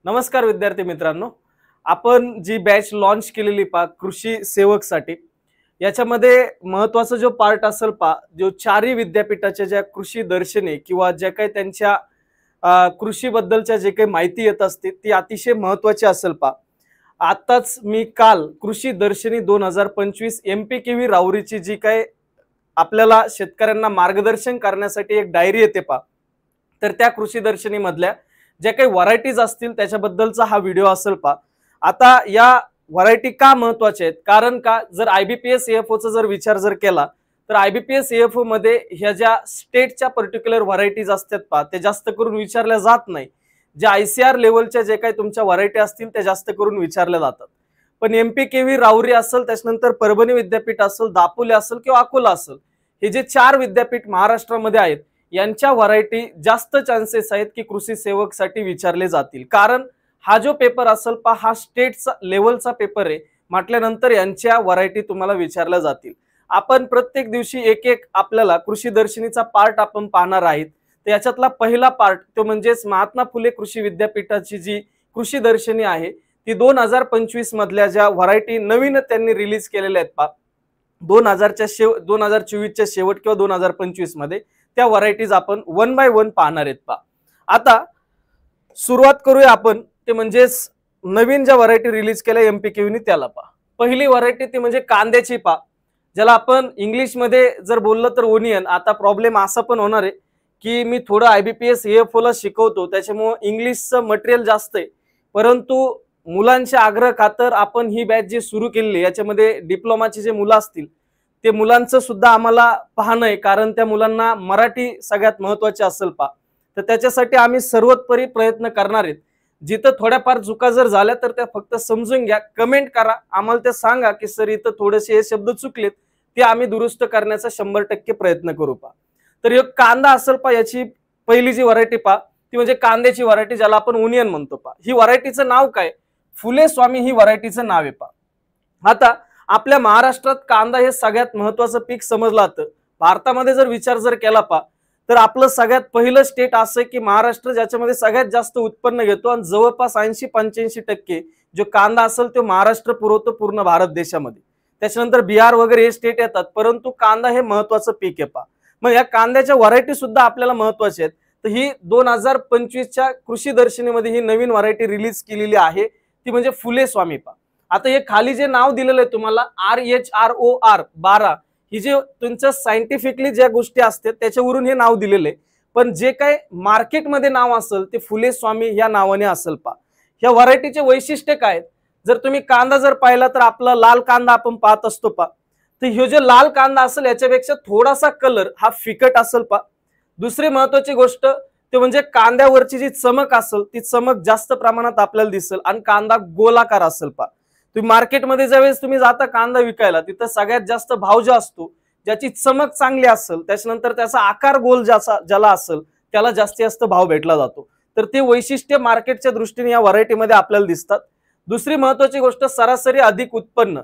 नमस्कार विद्यार्थी मित्रांनो, आपण जी बॅच लॉन्च केलेली कृषी सेवकसाठी याच्यामध्ये महत्त्वाचा जो पार्ट असेल जो चारही विद्यापीठाच्या ज्या कृषी दर्शनी किंवा ज्या काही त्यांच्या कृषीबद्दलच्या जे काही माहिती येत असते ती अतिशय महत्त्वाची असेल आताच मी काल कृषी दर्शनी 2025 MPKV राऊरीची जी काही आपल्याला शेतकऱ्यांना मार्गदर्शन करण्यासाठी एक डायरी येते तर त्या कृषी दर्शनी मधल्या ज्या काही व्हरायटीज असतील त्याच्याबद्दलचा हा व्हिडिओ असेल आता या व्हरायटी का महत्वाच्या आहेत, कारण का जर IBPS AFO चा जर विचार जर केला तर IBPS AFO मध्ये ह्या ज्या स्टेटच्या पर्टिक्युलर व्हरायटीज असतात ते जास्त करून विचारल्या जात नाही. ज्या ICR लेवलच्या जे काही तुमच्या व्हरायटी असतील त्या जास्त करून विचारल्या जातात. पण MPKV राऊरी असेल, त्याच्यानंतर परभणी विद्यापीठ असेल, दापोली असेल किंवा अकोला असेल, हे जे 4 विद्यापीठ महाराष्ट्रामध्ये आहेत यांच्या व्हरायटी जास्त चान्सेस आहेत की कृषी सेवक साठी विचारले जातील. कारण हा जो पेपर असेल हा स्टेटचा लेवलचा पेपर आहे म्हटल्यानंतर यांच्या व्हरायटी तुम्हाला विचारल्या जातील. आपण प्रत्येक दिवशी एक एक आपल्याला कृषी दर्शनीचा पार्ट आपण पाहणार आहेत. तर याच्यातला पहिला पार्ट तो म्हणजेच महात्मा फुले कृषी विद्यापीठाची जी कृषी दर्शनी आहे ती 2025 मधल्या ज्या व्हरायटी नवीन त्यांनी रिलीज केलेल्या आहेत 2024च्या शेवट किंवा 2025 मध्ये त्या व्हरायटीज आपण वन बाय वन पाहणार आहेत आता सुरुवात करूया आपण ते म्हणजेच नवीन ज्या व्हरायटी रिलीज केल्या MPKV त्याला पहिली व्हरायटी ती म्हणजे कांद्याची ज्याला आपण इंग्लिश मध्ये जर बोललं तर ओनियन. आता प्रॉब्लेम असा पण होणार आहे की मी थोडं IBPS AFO ला शिकवतो त्याच्यामुळे इंग्लिशचं मटेरियल जास्त आहे, परंतु मुलांच्या आग्रह खातर आपण ही बॅच जी सुरू केलेली याच्यामध्ये डिप्लोमाचे जे मुलं असतील ते मुलांचं सुद्धा आम्हाला पाहणं आहे, कारण त्या मुलांना मराठी सगळ्यात महत्त्वाचे असेल तर त्याच्यासाठी आम्ही सर्वोत्तरी प्रयत्न करणार आहेत. जिथं थोड्याफार चुका जर झाल्या तर त्या फक्त समजून घ्या, कमेंट करा, आम्हाला ते सांगा की सर इथं थोडेसे हे शब्द चुकलेत, ते आम्ही दुरुस्त करण्याचा 100% प्रयत्न करू तर एक कांदा असेल याची पहिली जी व्हरायटी ती म्हणजे कांद्याची व्हरायटी ज्याला आपण ओनियन म्हणतो ही व्हरायटीचं नाव काय, फुले स्वामी ही व्हरायटीचं नाव आहे आता आपल्या महाराष्ट्रात कांदा हे सगळ्यात महत्त्वाचं पीक समजलं जातं. भारतामध्ये जर विचार जर केला तर आपलं सगळ्यात पहिलं स्टेट असं आहे की महाराष्ट्र ज्याच्यामध्ये सगळ्यात जास्त उत्पन्न घेतो आणि जवळपास 80-85% जो कांदा असेल तो महाराष्ट्र पुरवतो पूर्ण भारत देशामध्ये. त्याच्यानंतर बिहार वगैरे हे स्टेट येतात, परंतु कांदा हे महत्त्वाचं पीक आहे मग या कांद्याच्या व्हरायटी सुद्धा आपल्याला महत्त्वाच्या आहेत. तर ही 2025च्या कृषी दर्शनीमध्ये ही नवीन व्हरायटी रिलीज केलेली आहे ती म्हणजे फुले स्वामी आता हे खाली जे नाव दिलेलं आहे तुम्हाला RHROR 12 ही जे तुमचं सायंटिफिकली ज्या गोष्टी असतात त्याच्यावरून हे नाव दिलेलं आहे, पण जे काय मार्केटमध्ये नाव असेल ते फुले स्वामी या नावाने असेल ह्या व्हरायटीचे वैशिष्ट्य काय, जर तुम्ही कांदा जर पाहिला तर आपला लाल कांदा आपण पाहत असतो तर हे जो लाल कांदा असेल याच्यापेक्षा थोडासा कलर हा फिकट असेल दुसरी महत्वाची गोष्ट ते म्हणजे कांद्यावरची जी चमक असेल ती चमक जास्त प्रमाणात आपल्याला दिसेल आणि कांदा गोलाकार असेल तुम्ही मार्केटमध्ये ज्यावेळेस तुम्ही जाता कांदा विकायला तिथं सगळ्यात जास्त भाव जो असतो ज्याची चमक चांगली असेल त्याच्यानंतर त्याचा आकार गोल ज्याला असेल त्याला जास्तीत जास्त भाव भेटला जातो. तर ते वैशिष्ट्य मार्केटच्या दृष्टीने या व्हरायटीमध्ये आपल्याला दिसतात. दुसरी महत्वाची गोष्ट सरासरी अधिक उत्पन्न,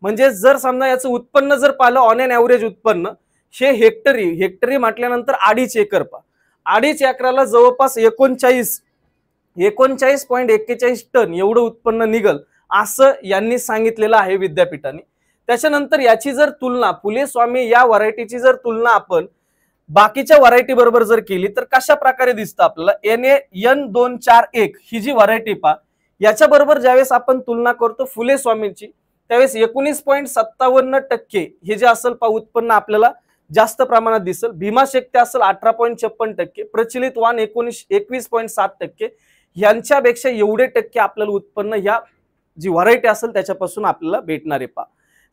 म्हणजे जर समजा याचं उत्पन्न जर पाहिलं ऑन एन ॲव्हरेज उत्पन्न हे हेक्टरी म्हटल्यानंतर 2.5 एकर 2.5 एकराला जवळपास 39.41 टन एवढं उत्पन्न निघल असं यांनी सांगितलेलं आहे विद्यापीठाने. त्याच्यानंतर याची जर तुलना फुले स्वामी या व्हरायटीची जर तुलना आपण बाकीच्या व्हरायटी बरोबर जर केली तर कशा प्रकारे दिसतं आपल्याला NA-N241 ही जी व्हरायटी याच्या बरोबर ज्यावेळेस आपण तुलना करतो फुले स्वामींची त्यावेळेस 19.57% हे जे असेल उत्पन्न आपल्याला जास्त प्रमाणात दिसेल. भीमाशक्ती असेल 18.56%, प्रचलित वाण 21.7%, यांच्यापेक्षा एवढे टक्के आपल्याला उत्पन्न ह्या जी व्हरायटी असेल त्याच्यापासून आपल्याला भेटणार आहे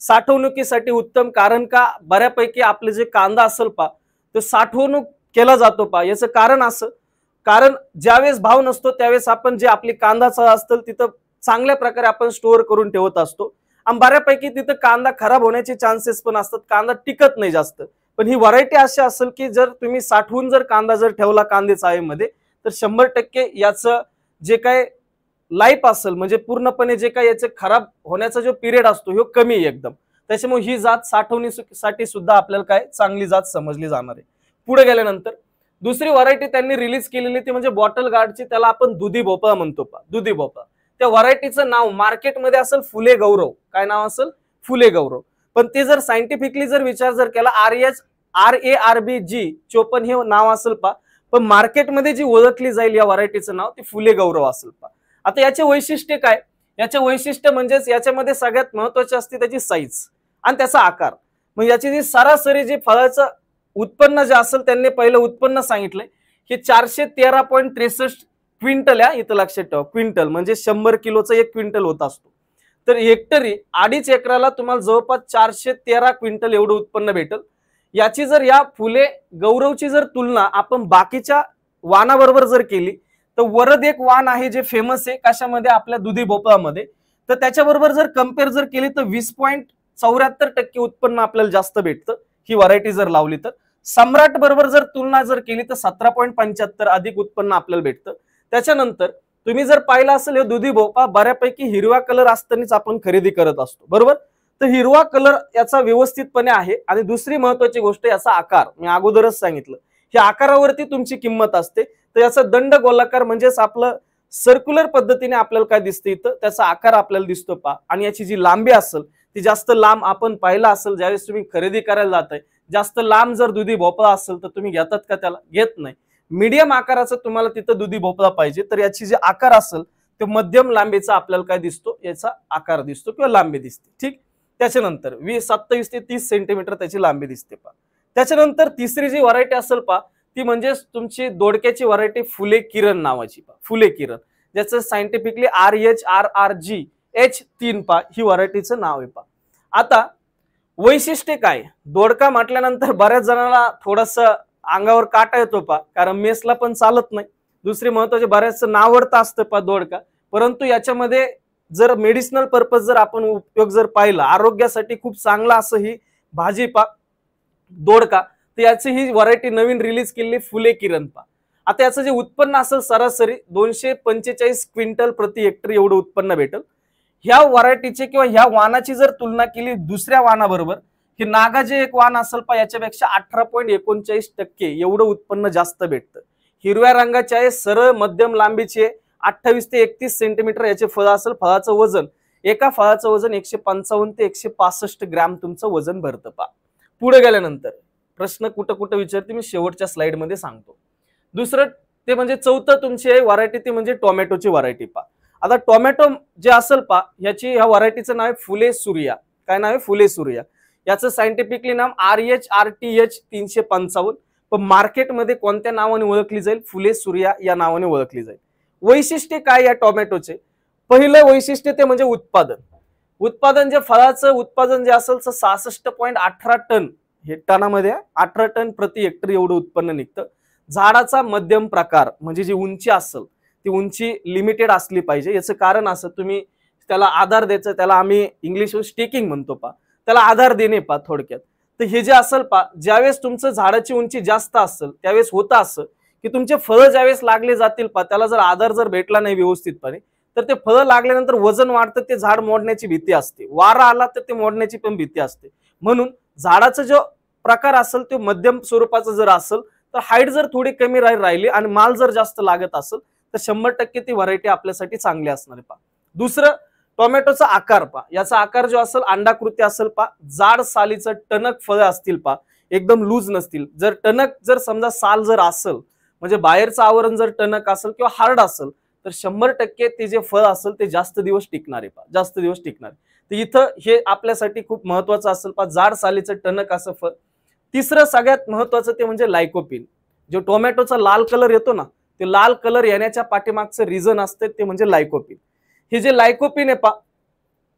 साठवणुकीसाठी उत्तम, कारण का बऱ्यापैकी आपले जे कांदा असेल तो साठवणूक केला जातो याचं कारण असं, कारण ज्यावेळेस भाव नसतो त्यावेळेस आपण जे आपली कांदाचं असतं तिथं चांगल्या प्रकारे आपण स्टोअर करून ठेवत असतो आणि बऱ्यापैकी तिथं कांदा खराब होण्याचे चान्सेस पण असतात, कांदा टिकत नाही जास्त. पण ही व्हरायटी अशी असेल की जर तुम्ही साठवून जर कांदा जर ठेवला कांदे चाळीमध्ये तर 100% याचं जे काय लाईफ असेल म्हणजे पूर्णपणे जे काय याचे खराब होण्याचा जो पिरियड असतो हे कमी आहे एकदम. त्याच्यामुळे ही जात साठवणीसाठी सुद्धा आपल्याला काय चांगली जात समजली जाणार आहे. पुढे गेल्यानंतर दुसरी व्हरायटी त्यांनी रिलीज केलेली ती म्हणजे बॉटल गार्डची, त्याला आपण दुधी भोपळा म्हणतो पा, दुधी भोपळा. त्या व्हरायटीचं नाव मार्केटमध्ये असेल फुले गौरव. काय नाव असेल? फुले गौरव. पण ते जर सायंटिफिकली जर विचार जर केला RARBG54 हे नाव असेल पा, पण मार्केटमध्ये जी ओळखली जाईल या व्हरायटीचं नाव ते फुले गौरव असेल पा. आता याचे वैशिष्ट्य काय? याचे वैशिष्ट्य म्हणजेच याच्यामध्ये सगळ्यात महत्वाचे असते त्याची साईज आणि त्याचा आकार. मग याची जी सरासरी जी फळाचं उत्पन्न जे असेल त्यांनी पहिलं उत्पन्न सांगितलंय हे 413.63 क्विंटल. या इथं लक्षात ठेवा, क्विंटल म्हणजे 100 किलोचा 1 क्विंटल होत असतो. तर हेक्टरी 2.5 एकराला तुम्हाला जवळपास 413 क्विंटल एवढं उत्पन्न भेटल. याची जर या फुले गौरवची जर तुलना आपण बाकीच्या वाणाबरोबर जर केली तर वरद एक वाण आहे जे फेमस आहे कशामध्ये? आपल्या दुधी भोपळामध्ये. तर त्याच्याबरोबर जर कम्पेअर जर केली तर 20.74% उत्पन्न आपल्याला जास्त भेटतं ही व्हरायटी जर लावली तर. सम्राट बरोबर जर तुलना जर केली तर 17.75 अधिक उत्पन्न आपल्याला भेटतं. त्याच्यानंतर तुम्ही जर पाहिलं असेल हे दुधी भोपळा बऱ्यापैकी हिरवा कलर असतानाच आपण खरेदी करत असतो, बरोबर? तर हिरवा कलर याचा व्यवस्थितपणे आहे. आणि दुसरी महत्वाची गोष्ट याचा आकार, मी अगोदरच सांगितलं या आकारावरती तुमची किंमत असते. तर याचा दंड गोलाकार म्हणजेच आपलं सर्क्युलर पद्धतीने आपल्याला काय दिसतं इथं त्याचा आकार आपल्याला दिसतो पा. आणि याची जी लांबी असेल ती जास्त लांब आपण पाहिला असेल ज्यावेळेस तुम्ही खरेदी करायला जाताय, जास्त लांब जर दुधी भोपळा असेल तर तुम्ही घेतात का? त्याला घेत नाही. मीडियम आकाराचं तुम्हाला तिथं दुधी भोपळा पाहिजे तर याची जे आकार असेल ते मध्यम लांबीचा आपल्याला काय दिसतो? याचा आकार दिसतो किंवा लांबी दिसते. ठीक. त्याच्यानंतर 27 ते 30 सेंटीमीटर त्याची लांबी दिसते पा. त्याच्यानंतर तिसरी जी व्हरायटी असेल पा ती म्हणजे तुमची दोडक्याची व्हरायटी फुले किरण नावाची पा, फुले किरण, ज्याचं सायंटिफिकली RHRRGH3 पा ही व्हरायटीचं नाव आहे पा. आता वैशिष्ट्य काय? दोडका म्हटल्यानंतर बऱ्याच जणांना थोडस अंगावर काटा येतो पा, कारण मेसला पण चालत नाही. दुसरी महत्वाची बऱ्याच नावडतं असतं पा दोडका, परंतु याच्यामध्ये जर मेडिसिनल पर्पज जर आपण उपयोग जर पाहिला आरोग्यासाठी खूप चांगला असं ही भाजी पा दोडका. तर याची ही व्हरायटी नवीन रिलीज केलेली फुले किरण पा. आता याचं जे उत्पन्न असेल सरासरी 245 क्विंटल प्रति हेक्टर एवढं उत्पन्न भेटल. ह्या व्हरायटीचे किंवा ह्या वाणाची जर तुलना केली दुसऱ्या वाणाबरोबर की नागा जे एक वाण असेल पा याच्यापेक्षा 18.39% एवढं उत्पन्न जास्त भेटतं. हिरव्या रंगाचे आहे, सरळ मध्यम लांबीचे 28 ते 31 सेंटीमीटर याचे फळ असेल. फळाचं वजन एका फळाचं वजन 155 ते 165 ग्रॅम तुमचं वजन भरतं पा. पुढे गेल्यानंतर प्रश्न कुठं कुठं विचारते मी शेवटच्या स्लाइड मध्ये सांगतो. दुसरं ते म्हणजे चौथं तुमची व्हरायटी ती म्हणजे टोमॅटोची व्हरायटी पा. आता टोमॅटो जे असेल पा याची ह्या व्हरायटीचं नाव आहे फुले सूर्या. काय नाव आहे? फुले सूर्या. याचं सायंटिफिकली नाव RHRTH 355. पण मार्केटमध्ये कोणत्या नावाने ओळखली जाईल? फुले सूर्या या नावाने ओळखली जाईल. वैशिष्ट्य काय या टोमॅटोचे? पहिलं वैशिष्ट्य ते म्हणजे उत्पादन. उत्पादन जे फळाचं उत्पादन जे असेल तर 66.18 टन, हे टनामध्ये 18 टन प्रति हेक्टर एवढं उत्पन्न निघतं. झाडाचा मध्यम प्रकार म्हणजे जी उंची असेल ती उंची लिमिटेड असली पाहिजे. याचं कारण असं तुम्ही त्याला आधार द्यायचं, त्याला आम्ही इंग्लिश स्टेकिंग म्हणतो पा, त्याला आधार देणे पा थोडक्यात. तर हे जे असेल पा ज्यावेळेस तुमचं झाडाची उंची जास्त असेल त्यावेळेस होतं असं की तुमचे फळं ज्यावेळेस लागले जातील पा त्याला जर आधार जर भेटला नाही व्यवस्थितपणे तर ते फळं लागल्यानंतर वजन वाढतं, ते झाड मोडण्याची भीती असते. वारा आला तर ते मोडण्याची पण भीती असते. म्हणून झाडाचा जो प्रकार असेल तो मध्यम स्वरूपाचा जर असेल तर हाईट जर थोडी कमी राहिली आणि माल जर जास्त लागत असेल तर 100% ती व्हरायटी आपल्यासाठी चांगली असणार आहे पा. दुसरं टोमॅटोचा आकार पा. याचा आकार जो असेल अंडाकृती असेल पा. जाड सालीचं टणक फळं असतील पा, एकदम लूज नसतील. जर टणक जर समजा साल जर असेल म्हणजे बाहेरचं आवरण जर टणक असेल किंवा हार्ड असेल तर 100% ते जे फळ असेल ते जास्त दिवस टिकणार आहे पा, जास्त दिवस टिकणार. तर इथं हे आपल्यासाठी खूप महत्वाचं असेल पा, जाड सालीचं टणक असं फळ. तिसरं सगळ्यात महत्वाचं ते म्हणजे लायकोपिन. जो टोमॅटोचा लाल कलर येतो ना ते लाल कलर येण्याच्या पाठीमागचं रिझन असते ते म्हणजे लायकोपिन. हे जे लायकोपिन आहे पा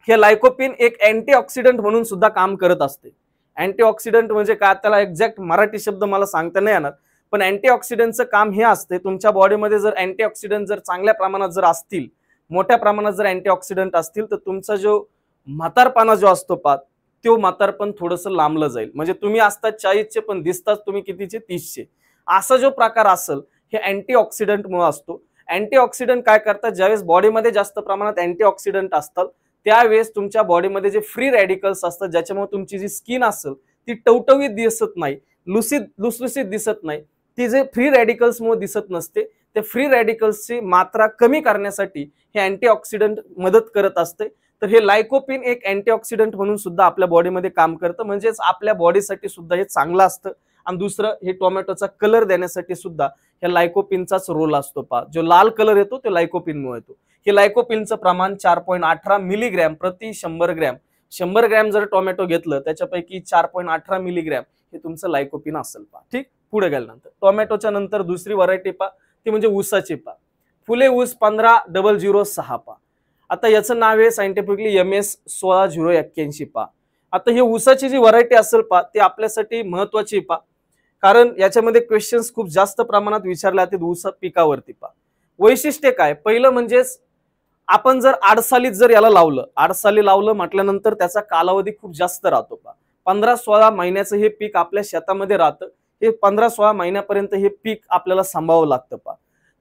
हे लायकोपिन एक अँटीऑक्सिडंट म्हणून सुद्धा काम करत असते. अँटीऑक्सिडंट म्हणजे काय त्याला एक्झॅक्ट मराठी शब्द मला सांगता नाही येणार, पण अँटीऑक्सिडंटचं काम हे असते तुमच्या बॉडीमध्ये जर अँटीऑक्सिडंट जर चांगल्या प्रमाणात जर असतील, मोठ्या प्रमाणात जर अँटीऑक्सिडंट असतील तर तुमचा जो म्हातारपणा जो असतो पा तो म्हातारपण थोडंसं लांबलं जाईल. म्हणजे तुम्ही असतात 40चे पण दिसतात तुम्ही कितीचे 30चे. असा जो प्रकार असेल हे अँटीऑक्सिडंट मुळे असतो. अँटीऑक्सिडंट काय करतात ज्यावेळेस बॉडीमध्ये जास्त प्रमाणात अँटीऑक्सिडंट असतात त्यावेळेस तुमच्या बॉडीमध्ये जे फ्री रॅडिकल्स असतात ज्याच्यामुळे तुमची जी स्किन असेल ती टवटवीत दिसत नाही, लुसलुसीत दिसत नाही, ती जे फ्री रॅडिकल्समुळे दिसत नसते, ते फ्री रॅडिकल्सची मात्रा कमी करण्यासाठी हे अँटीऑक्सिडंट मदत करत असते. तर हे लायकोपिन एक अँटीऑक्सिडंट म्हणून सुद्धा आपल्या बॉडीमध्ये काम करतं, म्हणजेच आपल्या बॉडीसाठी सुद्धा हे चांगलं असतं. आणि दुसरं, हे टोमॅटोचा कलर देण्यासाठी सुद्धा या लायकोपिनचाच रोल असतो. पहा, जो लाल कलर येतो तो लायकोपिनमुळे येतो. हे लायकोपिनचं प्रमाण 4.18 मिलीग्रॅम प्रति 100 ग्रॅम. 100 ग्रॅम जर टोमॅटो घेतलं त्याच्यापैकी 4.18 मिलीग्रॅम हे तुमचं लायकोपिन असेल. पहा, ठीक. पुढे गेल्यानंतर टोमॅटोच्या नंतर दुसरी व्हरायटी पहा, ती म्हणजे ऊसाची. पहा, फुले ऊस 15006. पहा, आता याचं नाव आहे सायंटिफिकली MS 16081. पहा, आता हे ऊसाची जी व्हरायटी असेल पहा, ती आपल्यासाठी महत्वाची. पहा, कारण याच्यामध्ये क्वेश्चन्स खूप जास्त प्रमाणात विचारले जातात ऊस पिकावरती. पहा, वैशिष्ट्य काय, पहिलं म्हणजेच आपण जर आडसालीत जर याला लावलं, आडसाली लावलं म्हटल्यानंतर त्याचा कालावधी खूप जास्त राहतो. पहा, 15-16 महिन्याचं हे पीक आपल्या शेतामध्ये राहतं. हे 15-16 महिन्यापर्यंत हे पीक आपल्याला सांभाळावं लागतं. पहा,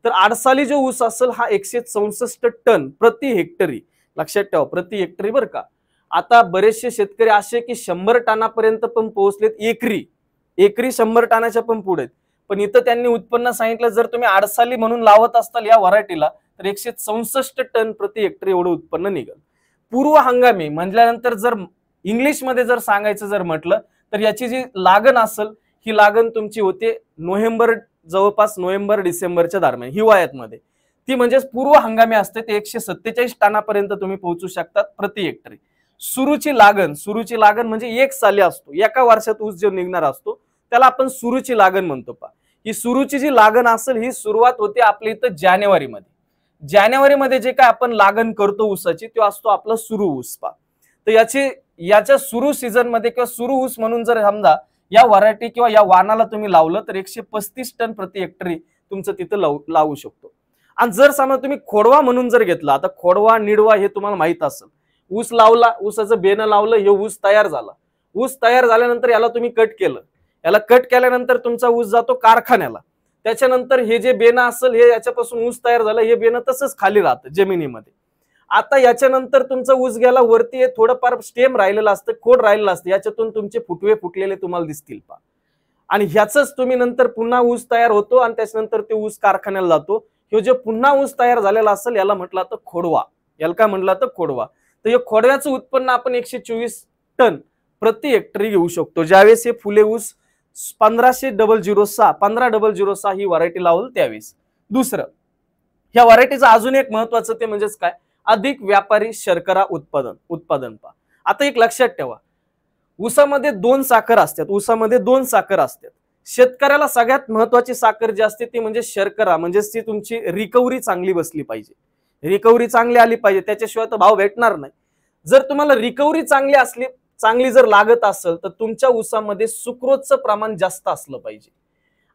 तर आडसाली जो ऊस असेल हा 164 टन प्रति हेक्टरी. लक्षात ठेवा, प्रति हेक्टरी बरं का. आता बरेचसे शेतकरी असे की 100 टनापर्यंत पण पोहोचलेत, एकरी 100 टनाच्या पण पुढे. पण इथं त्यांनी उत्पन्न सांगितलं, जर तुम्ही आडसाली म्हणून लावत असताल या व्हरायटीला तर 164 टन प्रति हेक्टरी एवढं उत्पन्न निघेल. पूर्व हंगामी म्हटल्यानंतर जर इंग्लिशमध्ये जर सांगायचं जर म्हटलं तर याची जी लागण असेल ही लागण तुमची होते नोव्हेंबर, जवळपास नोव्हेंबर-डिसेंबरच्या दरम्यान, हिवाळ्यात मध्ये. ती म्हणजेच पूर्व हंगामी असते. ते 147 टनापर्यंत तुम्ही पोहोचू शकतात प्रति हेक्टरी. सुरूची लागण म्हणजे एक साली असतो, एका वर्षात ऊस जो निघणार असतो त्याला आपण सुरूची लागण म्हणतो. पहा, ही सुरूची जी लागण असेल ही सुरुवात होते आपल्या इथं जानेवारीमध्ये. जानेवारीमध्ये जे काय आपण लागण करतो ऊसाची तो असतो आपला सुरू ऊस. पहा, तर याच्या सुरू सीझन मध्ये किंवा सुरू ऊस म्हणून जर समजा या व्हरायटी किंवा या वाणाला तुम्ही लावलं तर 135 टन प्रति हेक्टरी तुमचं तिथं लावू शकतो. आणि जर समजा तुम्ही खोडवा म्हणून जर घेतला, आता खोडवा निडवा हे तुम्हाला माहित असेल, ऊस लावला, ऊसाचं बेनं लावलं, हे ऊस तयार झाला. ऊस तयार झाल्यानंतर याला तुम्ही कट केलं, याला कट केल्यानंतर तुमचा ऊस जातो कारखान्याला. त्याच्यानंतर हे जे बेनं असेल हे याच्यापासून ऊस तयार झालं, हे बेनं तसंच खाली राहतं जमिनीमध्ये. आता याच्यानंतर तुमचा ऊस गेला वरती, थोडंफार स्टेम राहिलेलं असतं, खोड राहिलेलं असतं, याच्यातून तुमचे फुटवे फुटलेले तुम्हाला दिसतील. पहा, आणि ह्याच तुम्ही नंतर पुन्हा ऊस तयार होतो आणि त्याच्यानंतर ते ऊस कारखान्याला जातो. हे जे पुन्हा ऊस तयार झालेला असेल याला म्हटलं तर खोडवा. याला काय म्हटलं तर खोडवा. तर हे खोडव्याचं उत्पन्न आपण 124 टन प्रति हेक्टरी घेऊ शकतो ज्यावेळेस हे फुले ऊस 1506 ही व्हरायटी लावल त्यावेळेस. दुसरं, ह्या व्हरायटीचं अजून एक महत्वाचं ते म्हणजेच काय, अधिक व्यापारी शर्करा उत्पादन. पहा, आता एक लक्षात ठेवा, ऊसामध्ये 2 साखर असतात. शेतकऱ्याला सगळ्यात महत्वाची साखर जी असते ती म्हणजे शर्करा, म्हणजे ती तुमची रिकव्हरी चांगली बसली पाहिजे, रिकव्हरी चांगली आली पाहिजे, त्याच्याशिवाय तर भाव भेटणार नाही. जर तुम्हाला रिकव्हरी चांगली जर लागत असेल तर तुमच्या ऊसामध्ये सुक्रोजचं प्रमाण जास्त असलं पाहिजे.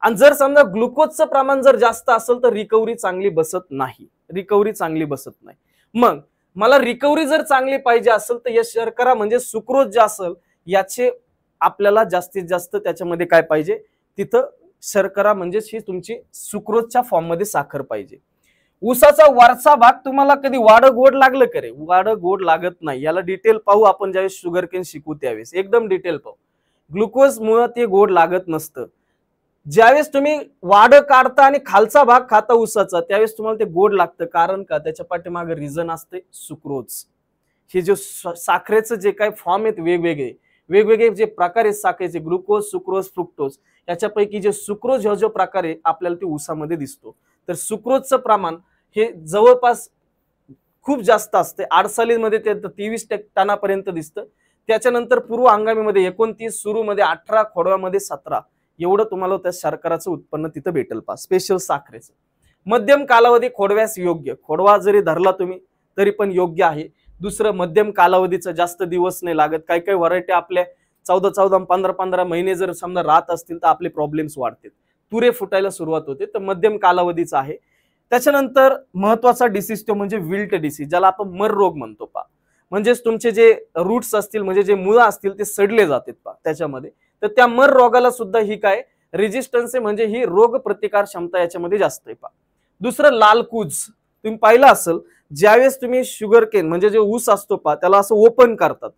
आणि जर समजा ग्लुकोजचं प्रमाण जर जास्त असेल तर रिकव्हरी चांगली बसत नाही. मग मला रिकव्हरी जर चांगली पाहिजे असेल तर या शर्करा म्हणजे सुक्रोज जे असेल याचे आपल्याला जास्तीत जास्त त्याच्यामध्ये काय पाहिजे, तिथं शर्करा म्हणजे ही तुमची सुक्रोजच्या फॉर्म मध्ये साखर पाहिजे. ऊसाचा वरचा भाग तुम्हाला कधी वाड गोड लागलं का रे? वाड गोड लागत नाही. याला डिटेल पाहू आपण ज्यावेळेस शुगर केन शिकू त्यावेळेस, एकदम डिटेल पाहू. ग्लुकोज मुळे ते गोड लागत नसतं. ज्यावेळेस तुम्ही वाड काढता आणि खालचा भाग खाता ऊसाचा त्यावेळेस तुम्हाला ते गोड लागतं. कारण का, त्याच्या पाठीमागे रिझन असते सुक्रोज. हे जे साखरेचं जे काही फॉर्म आहेत वेगवेगळे जे प्रकार आहेत साखरेचे, ग्लुकोज, सुक्रोज, फ्रुक्टोज, याच्यापैकी जे सुक्रोज हा जो प्रकार आहे आपल्याला ते ऊसामध्ये दिसतो. तर सुक्रोजचं प्रमाण हे जवळपास खूप जास्त असते. आडसालीमध्ये ते 23 टनापर्यंत दिसतं. त्याच्यानंतर पूर्व हंगामीमध्ये 29, सुरूमध्ये 18, खोडव्यामध्ये 17 एवढं तुम्हाला त्या शर्कराचं उत्पन्न तिथं भेटेल. पा स्पेशल साखरेचं. मध्यम कालावधी खोडव्यास योग्य, खोडवा जरी धरला तुम्ही तरी पण योग्य आहे. दुसरं, मध्यम कालावधीचं जास्त दिवस नाही लागत. काही काही व्हरायटी आपल्या 14-14, 15-15 महिने जर समजा राहत असतील तर आपले प्रॉब्लेम्स वाढतील, तुरे फुटायला सुरुवात होते. तर मध्यम कालावधीचा आहे. त्याच्यानंतर महत्वाचा डिसीज तो म्हणजे विल्ट डिसीज, ज्याला आपण मर रोग म्हणतो. पा म्हणजेच तुमचे जे रूट्स असतील म्हणजे जे मुळं असतील ते सडले जातात पा त्याच्यामध्ये. तर त्या मर रोगाला सुद्धा ही काय रेजिस्टन्स आहे, म्हणजे ही रोग प्रतिकार क्षमता याच्यामध्ये जास्त आहे. पा दुसरं, लालकूज. तुम्ही पाहिलं असेल ज्यावेळेस तुम्ही शुगर केन म्हणजे जे ऊस असतो पा त्याला असं ओपन करतात,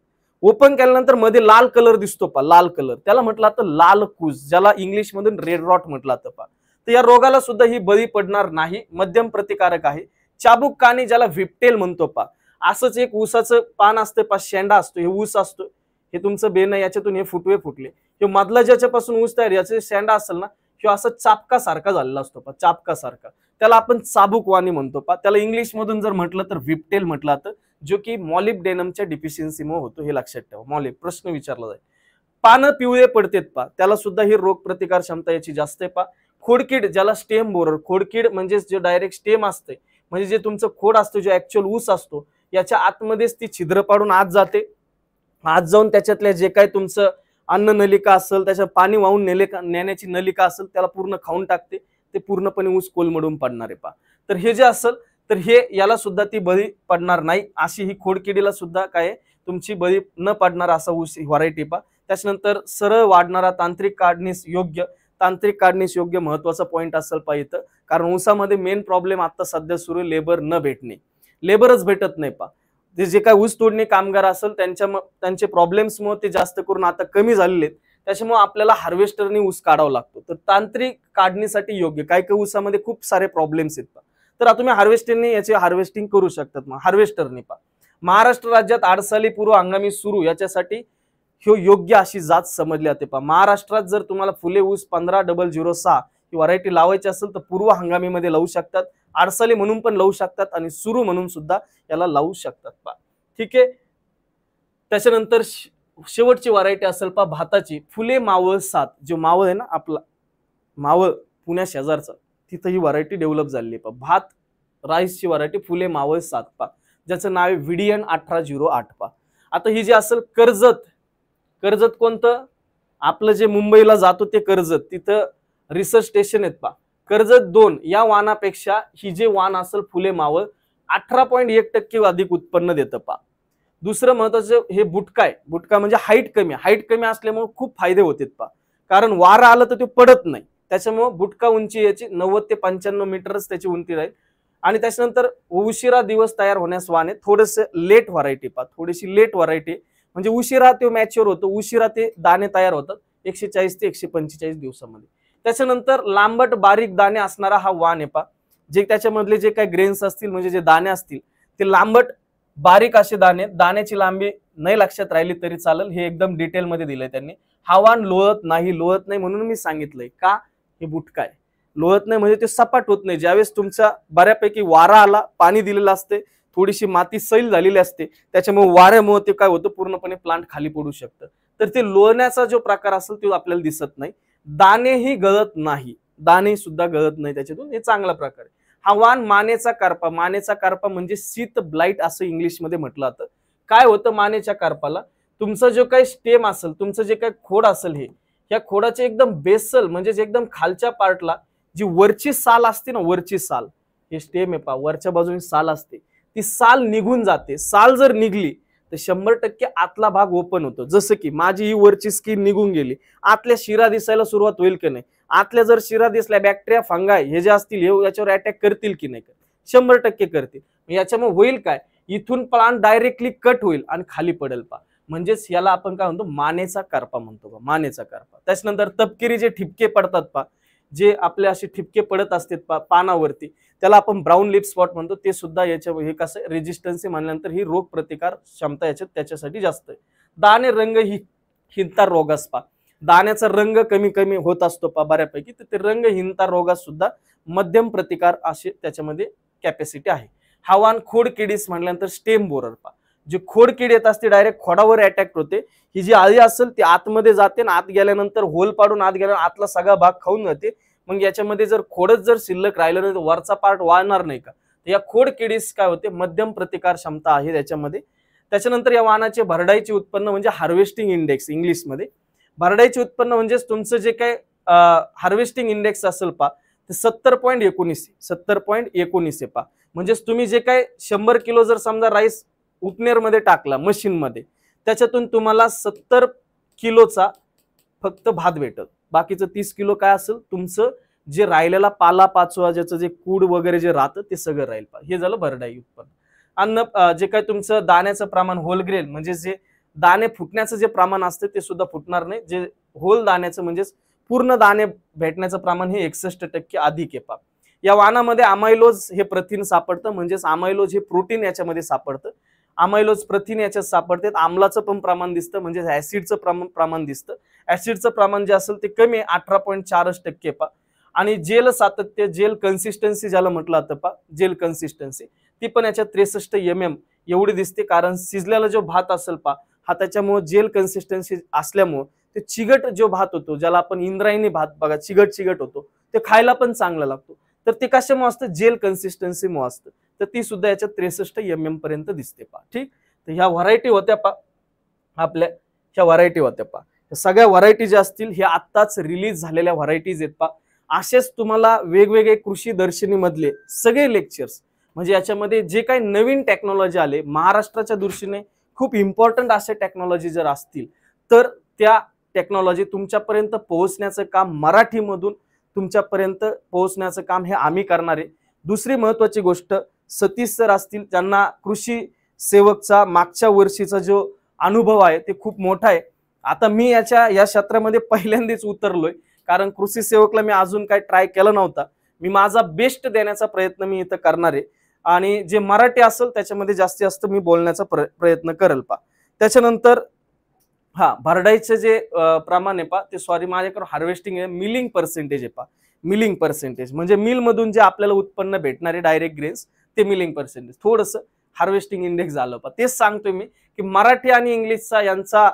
ओपन केल्यानंतर मध्ये लाल कलर दिसतो पा, लाल कलर, त्याला म्हटलं तर लाल कूज, ज्याला इंग्लिश मधून रेड रॉट म्हटलं जातं पा. तर या रोगाला सुद्धा ही बळी पडणार नाही, मध्यम प्रतिकारक आहे. चाबूक काणी, ज्याला व्हिप्टेल म्हणतो पा, असंच एक ऊसाचं पान असतं पा, शेंडा असतो, हे ऊस असतो, हे तुमचं बेन, याच्यातून हे फुटवे फुटले, हे मधला ज्याच्यापासून ऊस तयार याचे शेंडा असेल ना, किंवा असं चापका सारखा झालेला असतो पा, चापका सारखा, त्याला आपण चाबूकवाणी म्हणतो पा. त्याला इंग्लिश मधून जर म्हटलं तर व्हिप्टेल म्हटलं जातं, जो की मॉलिब्डेनमच्या डिफिशियन्सीमुळे होतो, हे लक्षात ठेवा. मॉलिब प्रश्न विचारला जाईल. पानं पिवळे पडतेत पा, त्याला सुद्धा ही रोग प्रतिकार क्षमता याची जास्त आहे पा. खोडकीड, ज्याला स्टेम बोरर, खोडकीड म्हणजे जे डायरेक्ट स्टेम असते, म्हणजे जे तुमचं खोड असतो, जो ऍक्च्युअल ऊस असतो, याच्या आतमध्येच ती छिद्र पाडून आत जाते, आत जाऊन त्याच्यातले जे काही तुमचं अन्न नलिका असेल, त्याच्या पाणी वाहून नेण्याची नलिका असेल, त्याला पूर्ण खाऊन टाकते, ते पूर्णपणे ऊस कोलमडून पडणार आहे पा. तर हे जे असेल तर हे याला सुद्धा ती बळी पडणार नाही, अशी ही खोडकिडीला सुद्धा काय तुमची बळी न पडणार असा ऊस व्हरायटी पा. त्याच्यानंतर सरळ वाढणारा, तांत्रिक काढणीस योग्य, तांत्रिक काढणीस योग्य महत्वाचा पॉईंट असेल पा इथं, कारण ऊसामध्ये मेन प्रॉब्लेम आता सध्या सुरू, लेबर न भेटणे, लेबरच भेटत नाही पा. ते जे काय ऊस तोडणी कामगार असेल त्यांचे प्रॉब्लेम्समुळे ते जास्त करून आता कमी झालेले आहेत, त्याच्यामुळे आपल्याला हार्वेस्टरने ऊस काढावा लागतो. तर तांत्रिक काढणीसाठी योग्य, काही काही ऊसामध्ये खूप सारे प्रॉब्लेम्स आहेत, तर तुम्ही हार्वेस्टिंगने याचे हार्वेस्टिंग करू शकतात, हार्वेस्टरने पा. महाराष्ट्र राज्यात आडसाली पूर्व हंगामी सुरू, याच्यासाठी ह्यो योग्य अशी जात समजली जाते पा. महाराष्ट्रात जर तुम्हाला फुले ऊस 15006 ही व्हरायटी लावायची असेल तर पूर्व हंगामीमध्ये लावू शकतात, आडसाली म्हणून पण लावू शकतात, आणि सुरू म्हणून सुद्धा याला लावू शकतात पा. ठीक आहे. त्याच्यानंतर शेवटची व्हरायटी असेल पा भाताची, फुले मावळ 7, जो मावळ आहे ना आपला, मावळ पुण्या शेजारचा, तिथं ही व्हरायटी डेव्हलप झालेली आहे पा. भात राईसची व्हरायटी फुले मावळ 7 पा, ज्याचं नाव आहे व्हिडियन 1808 पा. आता ही जी असेल कर्जत, कर्जत कोणतं आपलं जे मुंबईला जातो ते कर्जत, तिथं रिसर्च स्टेशन आहेत पा. कर्जत 2 या वाणापेक्षा ही जे वाण असेल फुले मावळ 18.1% अधिक उत्पन्न देतं पा. दुसरं महत्वाचं हे बुटका आहे, बुटका म्हणजे हाईट कमी, हाईट कमी असल्यामुळे खूप फायदे होतात पा, कारण वारा आलं तर ते पडत नाही, त्याच्यामुळे बुटका उंची याची 90 ते 95 मीटरच त्याची उंची राहील. आणि त्याच्यानंतर उशिरा दिवस तयार होण्यास वाण आहे, थोडस लेट व्हरायटी पा, थोडीशी लेट व्हरायटी, म्हणजे उशिरा ते मॅच्युअर होतो, उशिरा ते दाणे तयार होतात, 140 ते 145 दिवसामध्ये. त्याच्यानंतर लांबट बारीक दाणे असणारा हा वाण आहे पा, जे त्याच्यामधले जे काही ग्रेन्स असतील, म्हणजे जे दाणे असतील ते लांबट बारीक असे दाणे, दाण्याची लांबी नाही लक्षात राहिली तरी चालेल, हे एकदम डिटेल मध्ये दिलंय त्यांनी. हा वाण लोळत नाही, लोळत नाही म्हणून मी सांगितलंय का, हे बुटका आहे, लोळत नाही म्हणजे ते सपाट होत नाही. ज्यावेळेस तुमचा बऱ्यापैकी वारा आला, पाणी दिलेलं असते, थोडीशी माती सैल झालेली असते, त्याच्यामुळे वाऱ्यामुळे ते काय होतं, पूर्णपणे प्लांट खाली पडू शकतं. तर ते लोळण्याचा जो प्रकार असेल तो आपल्याला दिसत नाही. दाणेही गळत नाही, दाणे सुद्धा गळत नाही त्याच्यातून, हे चांगला प्रकार आहे. हा वाण मानेचा कार्पा, मानेचा कार्पा म्हणजे शीत ब्लाइट असं इंग्लिश मध्ये म्हटलं जातं. काय होतं मानेच्या कार्पाला, तुमचा जो काही स्टेम असेल, तुमचं जे काही खोड असेल, हे या खोडाचे एकदम बेसल म्हणजे एकदम खालच्या पार्टला जी वरची साल असते ना, वरची साल, हे स्टेम आहे पा, वरच्या बाजूने साल असते, ती साल निघून जाते. साल जर निघली तर 100% आतला भाग ओपन होतो. जसं की माझी ही वरची स्किन निघून गेली, आतल्या शिरा दिसायला सुरुवात होईल की नाही, आतल्या जर शिरा दिसल्या, बॅक्टेरिया फंगाय हे जे असतील हे याच्यावर अटॅक करतील की नाही, 100% करतील. याच्यामुळे होईल काय, इथून प्लांट डायरेक्टली कट होईल आणि खाली पडेल पा, म्हणजेच याला आपण काय म्हणतो, मानेचा कार्पा म्हणतो पा, मानेचा कार्पा. त्याच्यानंतर तपकिरी जे ठिपके पडतात पा, जे आपले असे ठिपके पडत असतात पानावरती, त्याला आपण ब्राऊन लिप स्पॉट म्हणतो, ते सुद्धा याच्या हे कसं रेजिस्टन्सी म्हणल्यानंतर ही रोग प्रतिकार क्षमता याच्यात त्याच्यासाठी जास्त आहे. दाणे रंग ही हिंता रोगास पा, दाण्याचा रंग कमी कमी होत असतो पा बऱ्यापैकी, तर ते रंगहीनता रोगास सुद्धा मध्यम प्रतिकार असे त्याच्यामध्ये कॅपॅसिटी आहे. हवान खोडकिडीस म्हटल्यानंतर स्टेम बोरर पा, जे खोडकीड येत असते डायरेक्ट खोडावर अटॅक होते, ही जी आळी असेल ती आतमध्ये जाते ना, आत गेल्यानंतर होल पाडून आत गेल्यानंतर आतला सगळा भाग खाऊन जाते. मग याच्यामध्ये जर खोडच जर शिल्लक राहिलं नाही तर वरचा पार्ट वाळणार नाही का, तर या खोडकिडीस काय होते, मध्यम प्रतिकार क्षमता आहे त्याच्यामध्ये. त्याच्यानंतर या वाणाचे भरडाईचे उत्पन्न म्हणजे हार्वेस्टिंग इंडेक्स इंग्लिशमध्ये, भरडाईचे उत्पन्न म्हणजे तुमचं जे काय हार्वेस्टिंग इंडेक्स असेल पा, ते 70.19 70.19 पा. म्हणजे तुम्ही जे काय 100 किलो जर समजा राईस उपनेर मध्ये टाकला मशीन मध्ये, त्याच्यातून तुम्हाला 70 किलोचा फक्त भात भेटत, बाकीचं 30 किलो काय असेल तुमचं जे राहिलेला पाला पाचवा, ज्याचं जे कूड वगैरे जे राहतं ते सगळं राहील पा. हे झालं भरडाई उत्पन्न. अन्न जे काय तुमचं दाण्याचं प्रमाण होलग्रेन म्हणजे जे दाणे फुटण्याचं जे प्रमाण असते ते सुद्धा फुटणार नाही, जे होल दाण्याचं म्हणजेच पूर्ण दाणे भेटण्याचं प्रमाण हे 61% अधिक आहे पा. या वाणामध्ये अमायलोज हे प्रथिन सापडतं, म्हणजेच अमायलोज हे प्रोटीन याच्यामध्ये सापडतं. अमायलोज प्रथिन याच्यात सापडते. आम्लाचं पण प्रमाण दिसतं, म्हणजे ऍसिडचं प्रमाण दिसतं. ऍसिडचं प्रमाण जे असेल ते कमी आहे, 18.4% पा. आणि जेल सातत्य, जेल कन्सिस्टन्सी ज्याला म्हटलं जातं पा, जेल कन्सिस्टन्सी ती पण याच्यात 63 mm एवढी दिसते. कारण शिजलेला जो भात असेल पा हा त्याच्यामुळे जेल कन्सिस्टन्सी असल्यामुळे ते चिगट जो भात होतो, ज्याला आपण इंद्रायणी भात बघा चिगट होतो, ते खायला पण चांगला लागतो. तर ते कशामुळे असतं, जेल कन्सिस्टन्सीमुळे असतं. तर ती सुद्धा याच्यात 63 mm पर्यंत दिसते पा. ठीक, तर ह्या व्हरायटी होत्या पा आपल्या, ह्या व्हरायटी होत्या पा. सगळ्या व्हरायटी ज्या असतील ह्या आत्ताच रिलीज झालेल्या व्हरायटीज आहेत पा. असेच तुम्हाला वेगवेगळे कृषी दर्शनी मधले सगळे लेक्चर्स, म्हणजे याच्यामध्ये जे काही नवीन टेक्नॉलॉजी आले महाराष्ट्राच्या दृष्टीने खूप इम्पॉर्टंट असे टेक्नॉलॉजी जर असतील तर त्या टेक्नॉलॉजी तुमच्यापर्यंत पोहोचण्याचं काम, मराठीमधून तुमच्यापर्यंत पोहोचण्याचं काम हे आम्ही करणार आहे. दुसरी महत्वाची गोष्ट, सतीश सर असतील, त्यांना कृषी सेवकचा मागच्या वर्षीचा जो अनुभव आहे ते खूप मोठा आहे. आता मी या क्षेत्रामध्ये पहिल्यांदाच उतरलोय, कारण कृषी सेवकला मी अजून काही ट्राय केलं नव्हता. मी माझा बेस्ट देण्याचा प्रयत्न मी इथं करणार आहे आणि जे मराठी असेल त्याच्यामध्ये जास्तीत जास्त मी बोलण्याचा प्रयत्न करेल पा. त्याच्यानंतर भरडाईचं जे प्रमाण आहे पा ते, सॉरी माझ्याकडे हार्वेस्टिंग आहे, मिलिंग पर्सेंटेज आहे पा. मिलिंग पर्सेंटेज म्हणजे मिल मधून जे आपल्याला उत्पन्न भेटणारे डायरेक्ट ग्रेन्स ते मिलिंग पर्सेंटेज, थोडंसं हार्वेस्टिंग इंडेक्स झालं पा. तेच सांगतोय मी की मराठी आणि इंग्लिशचा यांचा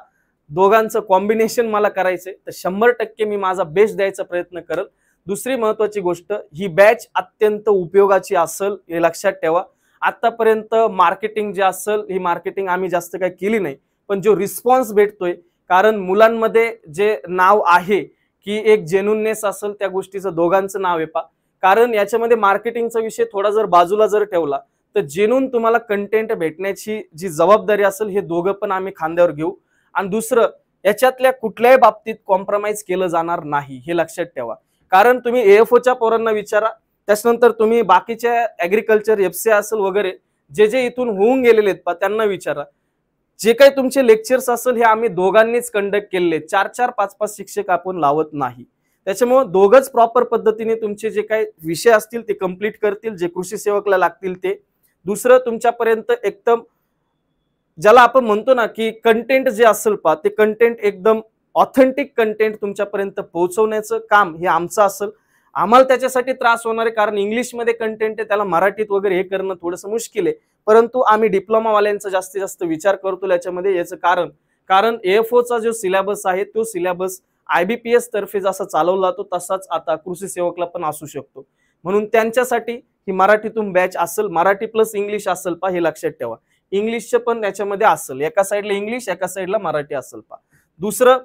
दोघांचं कॉम्बिनेशन मला करायचंय, तर 100% मी माझा बेस्ट द्यायचा प्रयत्न करेल. दुसरी महत्वाची गोष्ट, ही बॅच अत्यंत उपयोगाची असेल हे लक्षात ठेवा. आतापर्यंत मार्केटिंग जे असेल ही मार्केटिंग आम्ही जास्त काही केली नाही, पण जो रिस्पॉन्स भेटतोय, कारण मुलांमध्ये जे नाव आहे की एक जेन्युइननेस असेल त्या गोष्टीचं, दोघांचं नाव आहे पा. कारण याच्यामध्ये मार्केटिंगचा विषय थोडा जर बाजूला जर ठेवला तर जेन्युइन तुम्हाला कंटेंट भेटण्याची जी जबाबदारी असेल हे दोघं पण आम्ही खांद्यावर घेऊ. आणि दुसरं, याच्यातल्या कुठल्याही बाबतीत कॉम्प्रोमाइज केलं जाणार नाही हे लक्षात ठेवा. कारण तुम्ही एएफओच्या पोरांना विचारा, त्याच्यानंतर तुम्ही बाकीच्या ऍग्रिकल्चर एफसी असेल वगैरे जे इथून होऊन गेलेले आहेत पा त्यांना विचारा. जे काही तुमचे लेक्चर्स असेल हे आम्ही दोघांनीच कंडक्ट केलेले, 4-4, 5-5 शिक्षक आपण लावत नाही. त्याच्यामुळे दोघंच प्रॉपर पद्धतीने तुमचे जे काही विषय असतील ते कम्प्लीट करतील, जे कृषी सेवकला लागतील ते. दुसरं, तुमच्यापर्यंत एकदम ज्याला आपण म्हणतो ना की कंटेंट जे असेल पा ते कंटेंट एकदम ऑथेंटिक कंटेंट तुमच्यापर्यंत पोहोचवण्याचं काम हे आमचं असेल. आम्हाला त्याच्यासाठी त्रास होणार आहे, कारण इंग्लिशमध्ये कंटेंट आहे, त्याला मराठीत वगैरे हे करणं थोडंसं मुश्किल आहे. परंतु आम्ही डिप्लोमा वाल्यांचा जास्तीत जास्त विचार करतो याच्यामध्ये. याचं कारण एएफओचा जो सिलेबस आहे तो सिलेबस IBPS तर्फे जसा चालवला जातो तसाच आता कृषी सेवकला पण असू शकतो. म्हणून त्यांच्यासाठी ही मराठीतून बॅच असेल, मराठी प्लस इंग्लिश असेल पा, हे लक्षात ठेवा. इंग्लिशचं पण याच्यामध्ये असेल, एका साईडला इंग्लिश एका साईडला मराठी असेल पा. दुसरं,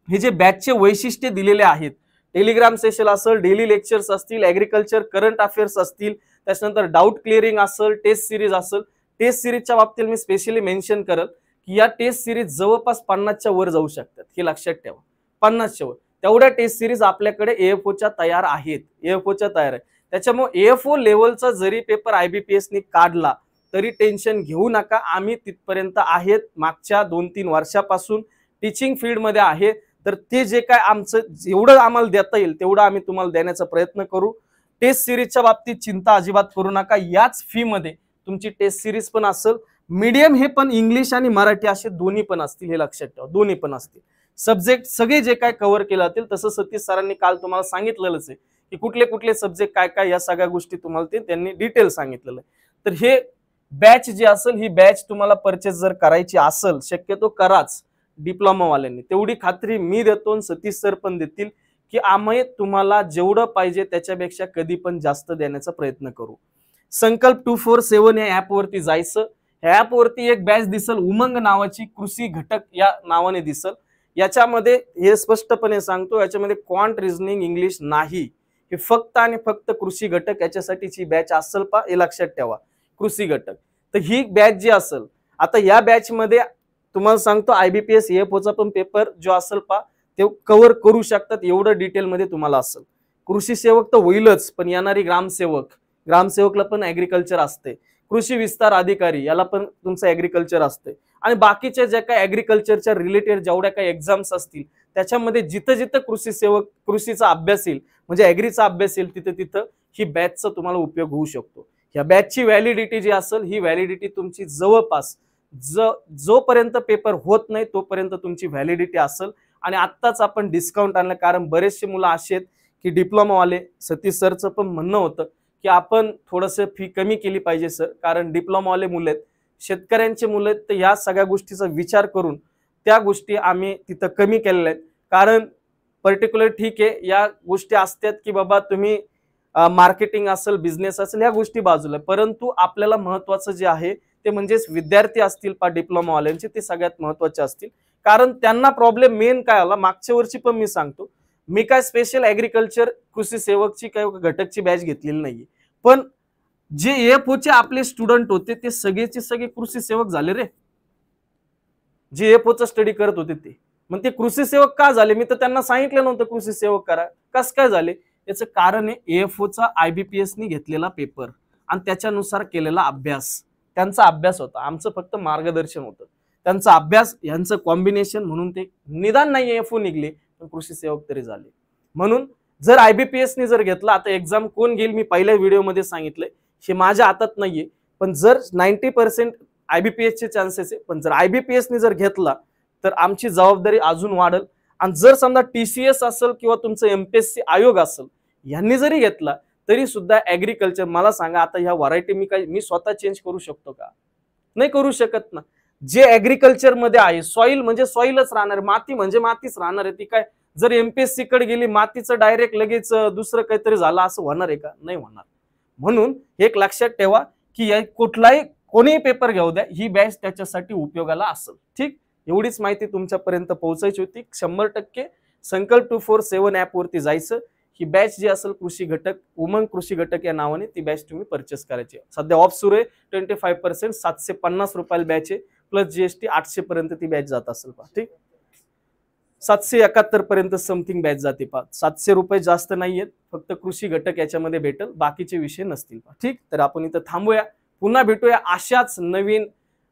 हे जे बॅचचे वैशिष्ट्य दिलेले आहेत, टेलिग्राम सेशन असेल, डेली लेक्चर्स असतील, ऍग्रिकल्चर करंट अफेअर्स असतील, त्याच्यानंतर डाऊट क्लिअरिंग असेल, टेस्ट सिरीज असेल. टेस्ट सिरीजच्या बाबतीत मी स्पेशली मेन्शन करेल की या टेस्ट सिरीज जवळपास 50च्या वर जाऊ शकतात, हे लक्षात ठेवा. 50च्या वर तेवढ्या टेस्ट सिरीज आपल्याकडे एएफओच्या तयार आहेत, एएफओच्या तयार आहे. त्याच्यामुळे एएफओ लेवलचा जरी पेपर IBPSनी काढला तरी टेन्शन घेऊ नका, आम्ही तिथपर्यंत आहेत. मागच्या 2-3 वर्षापासून टीचिंग फील्डमध्ये आहे, तर ते जे काय आमचं जेवढं आम्हाला देता येईल तेवढं आम्ही तुम्हाला देण्याचा प्रयत्न करू. टेस्ट सिरीजच्या बाबतीत चिंता अजिबात करू नका, याच फी मध्ये तुमची टेस्ट सिरीज पण असेल. मीडियम हे पण इंग्लिश आणि मराठी असे दोन्ही पण असतील, हे लक्षात ठेवा, दोन्ही पण असतील. सब्जेक्ट सगळे जे काय कव्हर केले जातील, तसं सतीश सरांनी काल तुम्हाला सांगितलेलंच आहे की कुठले कुठले सब्जेक्ट काय काय, या सगळ्या गोष्टी तुम्हाला ते त्यांनी डिटेल सांगितलेलं आहे. तर हे बॅच जी असेल, ही बॅच तुम्हाला परचेस जर करायची असेल शक्यतो कराच डिप्लोमा वाल्यांनी, तेवढी खात्री मी देतो, सतीश सर पण देतील की आम्ही तुम्हाला जेवढं पाहिजे त्याच्यापेक्षा कधी पण जास्त देण्याचा प्रयत्न करू. संकल्प 247 या ऍप वरती जायचं. ह्या ऍप वरती एक बॅच दिसल, उमंग नावाची, कृषी घटक या नावाने दिसल. याच्यामध्ये हे स्पष्टपणे सांगतो, याच्यामध्ये क्वांट, रिझनिंग, इंग्लिश नाही, हे फक्त आणि फक्त कृषी घटक याच्यासाठीची बॅच असेल पा, हे लक्षात ठेवा, कृषी घटक. तर ही बॅच जी असेल, आता या बॅच मध्ये तुम्हाला सांगतो IBPS एएफओचा पण पेपर जो असेल पा ते कव्हर करू शकतात, एवढं डिटेल मध्ये तुम्हाला असेल. कृषी सेवक तर होईलच, पण येणारी ग्रामसेवकला पण ऍग्रिकल्चर असते. कृषी विस्तार अधिकारी याला पण तुमचं ऍग्रिकल्चर असते. आणि बाकीच्या ज्या काही ऍग्रिकल्चरच्या रिलेटेड जेवढ्या काही एक्झाम्स असतील त्याच्यामध्ये जिथं जिथं कृषी सेवक कृषीचा अभ्यास येईल म्हणजे ऍग्रीचा अभ्यास येईल तिथं तिथं ही बॅचचा तुम्हाला उपयोग होऊ शकतो. या बॅचची व्हॅलिडिटी जी असेल ही व्हॅलिडिटी तुमची जवळपास जोपर्यंत पेपर होत नाही तोपर्यंत तुमची व्हॅलिडिटी असेल. आणि आत्ताच आपण डिस्काउंट आणलं कारण बरेचसे मुलं असे आहेत की डिप्लोमावाले, सतीश सरचं पण म्हणणं होतं की आपण थोडंसं फी कमी केली पाहिजे सर, कारण डिप्लोमावाले मुलं आहेत, शेतकऱ्यांचे मुलं आहेत, तर या सगळ्या गोष्टीचा विचार करून त्या गोष्टी आम्ही तिथं कमी केलेल्या आहेत. कारण पर्टिक्युलर ठीक आहे या गोष्टी असतात की बाबा तुम्ही मार्केटिंग असेल, बिझनेस असेल, ह्या गोष्टी बाजूला, परंतु आपल्याला महत्वाचं जे आहे ते म्हणजेच विद्यार्थी असतील पा डिप्लोमावाल्यांचे ते सगळ्यात महत्वाचे असतील. कारण त्यांना प्रॉब्लेम मेन काय आला मागच्या वर्षी पण मी सांगतो, मी काय स्पेशल ऍग्रिकल्चर कृषी सेवकची काय घटकची बॅच घेतलेली नाहीये, पण जे एफओचे आपले स्टुडंट होते ते सगळेचे सगळे कृषी सेवक झाले रे. जे एफओचा स्टडी करत होते ते मग ते कृषी सेवक का झाले? मी तर त्यांना सांगितलं नव्हतं कृषी सेवक करा. कस काय झाले? याचं कारण आहे एएफओचा IBPS नी घेतलेला पेपर आणि त्याच्यानुसार केलेला अभ्यास. त्यांचा अभ्यास होता, आमचं फक्त मार्गदर्शन होतं. त्यांचा अभ्यास यांचं कॉम्बिनेशन म्हणून ते निदान नाही एएफओ निघले पण कृषी सेवक तरी झाले. म्हणून जर IBPS नी जर घेतला, आता एक्झाम कोण घेईल मी पहिल्या व्हिडिओमध्ये सांगितलंय, हे माझ्या हातात नाहीये, पण जर 90% IBPS चे चान्सेस आहे, पण जर IBPS नी जर घेतला तर आमची जबाबदारी अजून वाढेल. आणि जर समजा TCS असेल किंवा तुमचं MPSC आयोग असेल यांनी जरी घेतला तरी सुद्धा ऍग्रिकल्चर, मला सांगा आता ह्या व्हरायटी मी स्वतः चेंज करू शकतो का? नाही करू शकत ना. जे ऍग्रिकल्चर मध्ये आहे सॉइल म्हणजे सॉइलच राहणार, माती म्हणजे मातीच राहणार आहे. ती काय जर MPSC कडे गेली मातीचं डायरेक्ट लगेच दुसरं काहीतरी झालं असं होणार आहे का? नाही होणार. म्हणून एक लक्षात ठेवा की कुठलाही कोणीही पेपर घेऊ द्या ही बॅच त्याच्यासाठी उपयोगाला असेल. ठीक, एवढीच माहिती तुमच्यापर्यंत पोहोचायची होती. 100% संकल्प 247 ऍप वरती जायचं. ही बॅच जी असेल कृषी घटक, उमंग कृषी घटक या नावाने ती बॅच तुम्ही परचेस करायची. सध्या ऑफ सुरू आहे 25%, 750 रुपयाला बॅच आहे प्लस GST 800 पर्यंत ती बॅच जात असेल पा. ठीक, 771 पर्यंत समथिंग बॅच जाते पा. 700 रुपये जास्त नाहीयेत, फक्त कृषी घटक याच्यामध्ये भेटेल, बाकीचे विषय नसतील पा. ठीक, तर आपण इथं थांबूया, पुन्हा भेटूया अशाच नवीन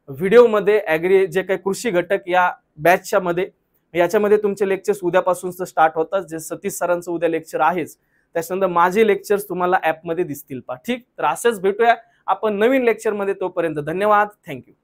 व्हिडिओमध्ये. जे काही कृषी घटक या बॅचच्या मध्ये याच्यामध्ये तुमचे लेक्चर्स उद्यापासून स्टार्ट होतात. जे सतीश सरांचं उद्या लेक्चर आहेच, त्याच्यानंतर माझे लेक्चर्स तुम्हाला ऍपमध्ये दिसतील पा. ठीक, तर असेच भेटूया आपण नवीन लेक्चरमध्ये. तोपर्यंत धन्यवाद, थँक्यू.